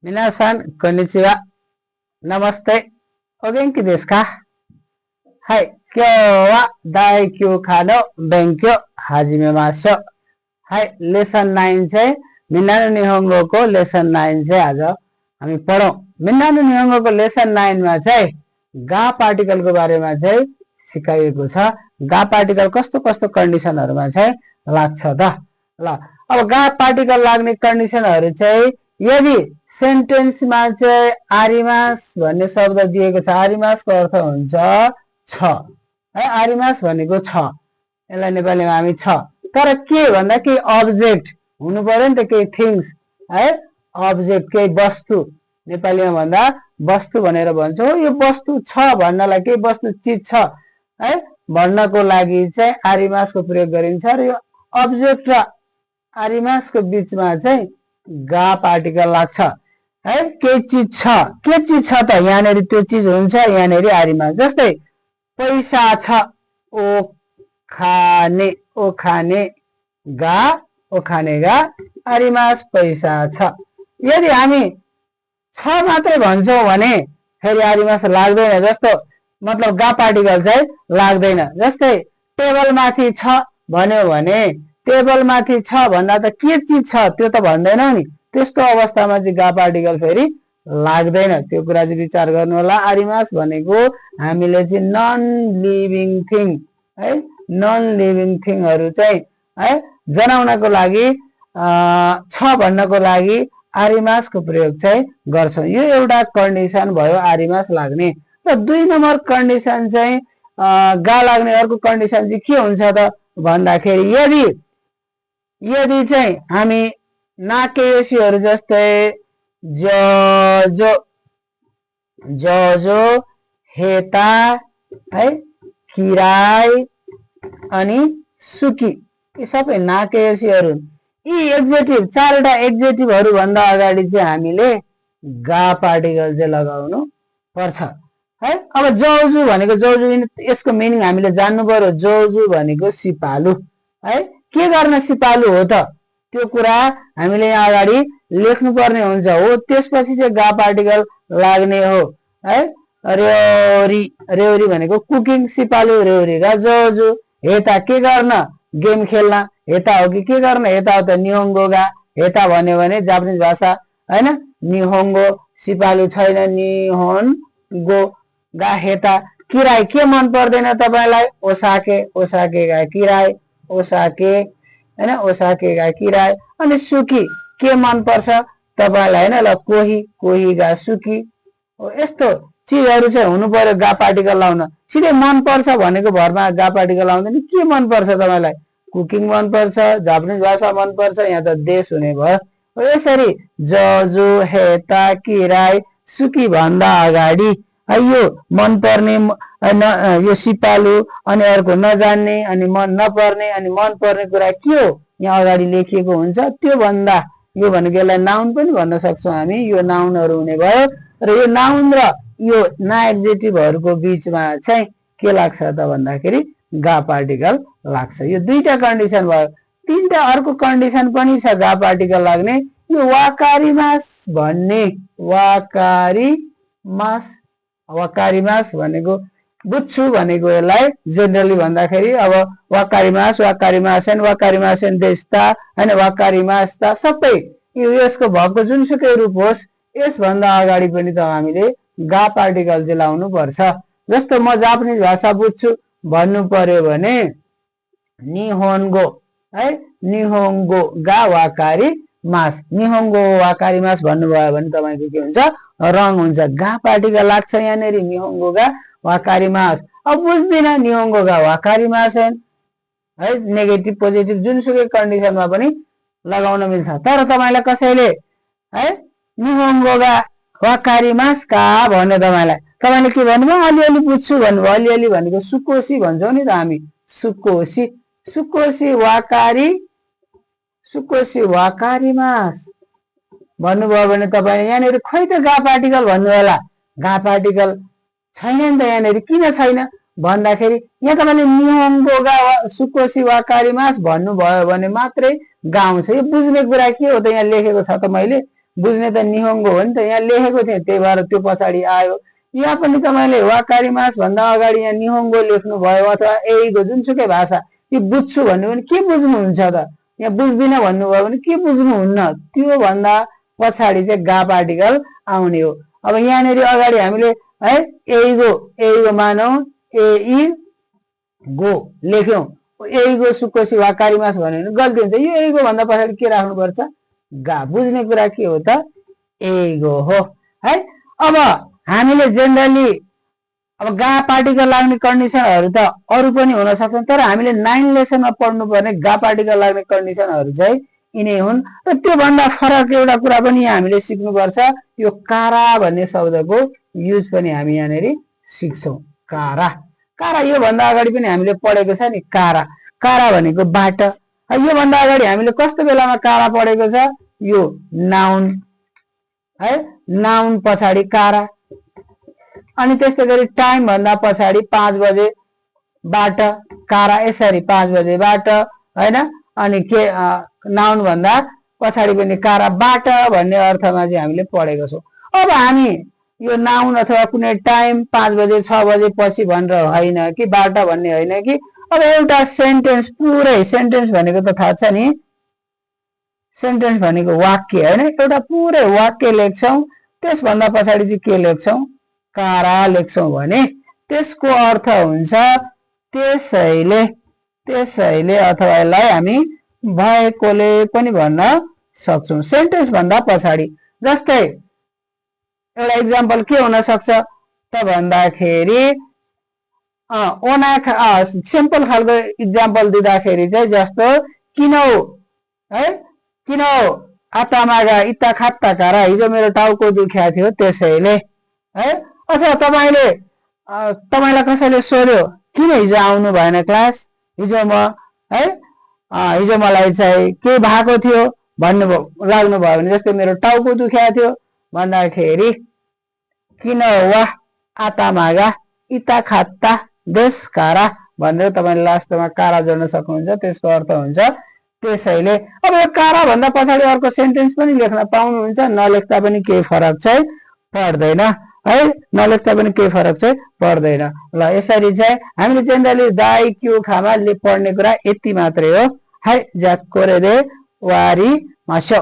皆さん、こんにちは。ナマステ。お元気ですか？はい。今日は第9課の勉強始めましょう。はい。लेसन 9 चाहिँ मिन्नानो निहोङ्गोको लेसन 9 चाहिँ आज हामी पढौं। मिन्नानो निहोङ्गोको लेसन 9 मा चाहिँ गा पार्टिकलको बारेमा चाहिँ सिकाइएको छ। गा पार्टिकल कस्तो कस्तो कन्डिसनहरुमा चाहिँ लाग्छ त। ल अब गा पार्टिकल लाग्ने कन्डिसनहरु चाहिँ यदि सेन्टेन्समा चाहिँ आरिमास भन्ने शब्द दिएको छ। आरिमासको अर्थ हुन्छ छ है। आरिमास भनेको छ। यसलाई नेपालीमा हामी छ। तर के भन्दा केही अब्जेक्ट हुनु पर्यो नि त, केही थिंग्स है। अब्जेक्ट केही वस्तु, नेपालीमा भन्दा वस्तु भनेर भन्छौं। यो वस्तु छ भन्नलाई केही वस्तु चीज छ है भन्नको लागि चाहिँ आरिमासको प्रयोग गरिन्छ र यो अब्जेक्ट र आरिमासको बीचमा चाहिँ गा पार्टिकल लाग्छ है। केही चीज छ, के चीज छ त यहाँनेरि त्यो चीज हुन्छ। यहाँनेरि आरिमास जस्तै पैसा छ, ओ खाने, ओ खाने गा, ओ खानेगा आरिमास पैसा छ। यदि हामी छ मात्रै भन्छौं भने फेरि आरिमास लाग्दैन। जस्तो मतलब गा पार्टिकल चाहिँ लाग्दैन। जस्तै टेबल माथि छ भन्यो भने टेबल माथि छ भन्दा त के चीज छ त्यो त भन्दैनौ नि। त्यस्तो अवस्थामा चाहिँ गा पार्टिकल फेरि लाग्दैन। त्यो कुरा चाहिँ विचार गर्नु होला। आरिमास भनेको हामीले चाहिँ नन लिभिङ थिङ है, नन लिभिङ थिङहरु चाहिँ है जनाउनको लागि छ भन्नको लागि आरिमासको प्रयोग चाहिँ गर्छौं। यो एउटा कन्डिसन भयो आरिमास लाग्ने। र 2 नम्बर कन्डिसन चाहिँ गा लाग्ने अर्को कन्डिसन चाहिँ के हुन्छ त भन्दाखेरि यदि चाहिँ हामी नाकेसीहरु जस्तै जो हेता है, किराय अनि सुकी यी सबै नाकेसीहरु, यी एक्जेक्टिभ 4 वटा एक्जेक्टिभहरु भन्दा अगाडि चाहिँ हामीले गा पार्टिकल चाहिँ लगाउनु पर्छ है। अब जौजु भनेको जौजु यसको मिनिङ हामीले जान्नु पर्यो। जौजु भनेको सिपालु है। के गर्न सिपालु हो त त्यो कुरा हामीले यहाँ अगाडि लेख्नु पर्ने हुन्छ हो। त्यसपछि चाहिँ गा पार्टिकल लाग्ने हो है। रेवरी, रेवरी भनेको कुकिङ, सिपालु रेवरीगा। जौजु हेता के गर्न गेम खेल्न हेता हो कि के गर्न हेता हो त निहोङ्गोगा। हेता भन्यो भने जापानिज भाषा हैन, निहोङ्गो। सिपालु छैन निहोन्गो गा हेता। किराय के मन पर्दैन तपाईलाई? ओसाके, ओसाकेगा किराय, ओसाके हैन, ओसाकेगा किराय। अनि सुकी के मन पर्छ तपाईलाई हैन, ल कोही, कोहीगा सुकी। यस्तो चीजहरु चाहिँ हुनु पर्यो गा पार्टिकल लाउन। सिधै मन पर्छ भनेको भरमा गा पार्टिकल लाउँदैन। के मन पर्छ तपाईलाई? कुकिङ मन पर्छ, जापानिज भाषा मन पर्छ, यहाँ त देश हुने भयो। यसरी जजु हेता किराय सुकी भन्दा अगाडि यो मन पर्ने यो सिपालु अनि अर्को नजान्ने अनि मन नपर्ने अनि मन पर्ने कुरा के हो यहाँ अगाडि लेखिएको हुन्छ। त्यो भन्दा यो भनेको यसलाई नाउन पनि भन्न सक्छौं हामी। यो नाउनहरु हुने भयो र यो नाउन र यो ना एक्जेक्टिभहरुको बीचमा चाहिँ के लाग्छ त भन्दाखेरि गा पार्टिकल लाग्छ। यो 2टा कन्डिसन भयो। 3टा अर्को कन्डिसन पनि छ गा पार्टिकल लाग्ने। यो वाकारिमास भन्ने, वाकारिमास, वाकारिमास भनेको बुझ्छु भनेको यसलाई जेनरली भन्दाखेरि अब वाकारिमास, वाकारिमासेन, वाकारिमासेन देस्ता हैन, वाकारिमास्ता सबै यो यसको भएको जुनसुकै रूप होस् यस भन्दा अगाडि पनि त हामीले गा पार्टिकल चाहिँ लाउनु पर्छ। जस्तो म जापानिज भाषा बुझ्छु भन्नु पर्यो भने निहोन्गो है, निहोन्गो गा वाकारिमास, निहोन्गो वाकारिमास भन्नुभयो भने तपाईको के हुन्छ? रङ हुन्छ। गा पार्टिकल लाग्छ यहाँनेरि निहोन्गो गा वाकारिमास। अब बुझ्दिन निहोन्गो गा वाकारिमासेन है, नेगेटिभ पोजिटिभ जुनसुकै कन्डिसनमा पनि लगाउन मिल्छ। तर तपाईलाई कसैले है निहोन्गो गा वाकारिमास का भन्यो तपाईले के भन्नुभयो? अलिअलि बुझ्छु भन्नुभयो। अलिअलि भनेको सुकोसी भन्छौं नि त हामी, सुकोसी, सुकोसी वाकारी, सुकोसी वाकारिमास भन्नुभयो भने तपाईले यहाँनेरि खै त गा पार्टिकल भन्नु होला। गा पार्टिकल छैन नि त यहाँनेरि। किन छैन भन्दाखेरि यहाँ तपाईले निहोन्गो गा सुकोसी वाकारिमास भन्नुभयो भने मात्रै गा आउँछ। यो बुझ्ने कुरा के हो त यहाँ लेखेको छ त मैले बुझ्ने त निहोङ्गो हो नि त, यहाँ लेखेको थिएँ त्यही भएर त्यो पछाडि आयो। यहाँ पनि तपाईँले वाकारिमास भन्दा अगाडि यहाँ निहोङ्गो लेख्नु भयो अथवा एइगो जुनसुकै भाषा, यो बुझ्छु भन्नु भने के बुझ्नुहुन्छ त, यहाँ बुझ्दिन भन्नुभयो भने के बुझ्नुहुन्न, त्यो भन्दा पछाडि चाहिँ गा पार्टिकल आउने हो। अब यहाँनिर अगाडि हामीले है एइगो एइगो मानौँ एइ गो लेख्यौं, एइगो सुकोसी वाकारिमास भन्यो भने गल्ती हुन्छ। यो एइगो भन्दा पछाडि के राख्नुपर्छ, गा। बुझ्ने कुरा के हो त, एइगो हो है। अब हामीले जेनरली अब गा पार्टिकल लाग्ने कन्डिसनहरू त अरू पनि हुन सक्छन्, तर हामीले 9 लेसनमा पढ्नुपर्ने गा पार्टिकल लाग्ने कन्डिसनहरू चाहिँ यिनै हुन्। र त्यो भन्दा फरक एउटा कुरा पनि हामीले सिक्नुपर्छ, यो कारा भन्ने शब्दको युज पनि हामी यहाँनिर सिक्छौं। कारा कारा यो भन्दा अगाडि पनि हामीले पढेको छ नि, कारा कारा भनेको बाट। यो भन्दा अगाडि हामीले कस्तो बेलामा कारा पढेको छ, यो नाउन है, नाउन पछाडि कारा। अनि त्यस्तै गरी टाइम भन्दा पछाडि 5 बजेबाट कारा, यसरी 5 बजेबाट हैन। अनि के नाउन भन्दा पछाडि पनि कारा, बाट भन्ने अर्थमा चाहिँ हामीले पढेको छौं। अब हामी यो नाउन अथवा कुनै टाइम 5 बजे 6 बजे पछि भनेर होइन कि बाट भन्ने होइन कि, अब एउटा सेन्टेन्स, पुरै सेन्टेन्स भनेको त थाहा छ नि, सेन्टेन्स भनेको वाक्य हैन, एउटा पुरै वाक्य लेख्छौं, त्यसभन्दा पछाडि चाहिँ के लेख्छौं, कारा लेख्छौं भने त्यसको अर्थ हुन्छ त्यसैले, त्यसैले अथवा यसलाई हामी भएकोले पनि भन्न सक्छौं सेन्टेन्स भन्दा पछाडि। जस्तै एउटा इक्जाम्पल के हुन सक्छ त भन्दाखेरि सिम्पल खालको इक्जाम्पल दिँदाखेरि चाहिँ जस्तो किनौ है, किनौ आतामागा इता खात्ता कारा, हिजो मेरो टाउको दुख्या थियो त्यसैले है। अथवा तपाईलाई कसैले सोध्यो किन हिजो आउनु भएन क्लास, हिजो म है हिजो मलाई चाहिँ के भएको थियो भन्नु लाग्नु भयो भने, जस्तै मेरो टाउको दुख्या थियो भन्दाखेरि किन वा आतामागा इता खात्ता देश कारा भनेर तपाईले लास्टमा कारा जोड्न सक्नुहुन्छ, त्यसको अर्थ हुन्छ त्यसैले। अब यो कारा भन्दा पछाडि अर्को सेन्टेन्स पनि लेख्न पाउनुहुन्छ, नलेख्दा पनि केही फरक चाहिँ पर्दैन है, नलेख्दा पनि केही फरक चाहिँ पर्दैन। ल यसरी चाहिँ हामीले जेनरली दाइ क्यु खामा पढ्ने कुरा यति मात्रै हो है। ज्याकोरे दे वारी मासो।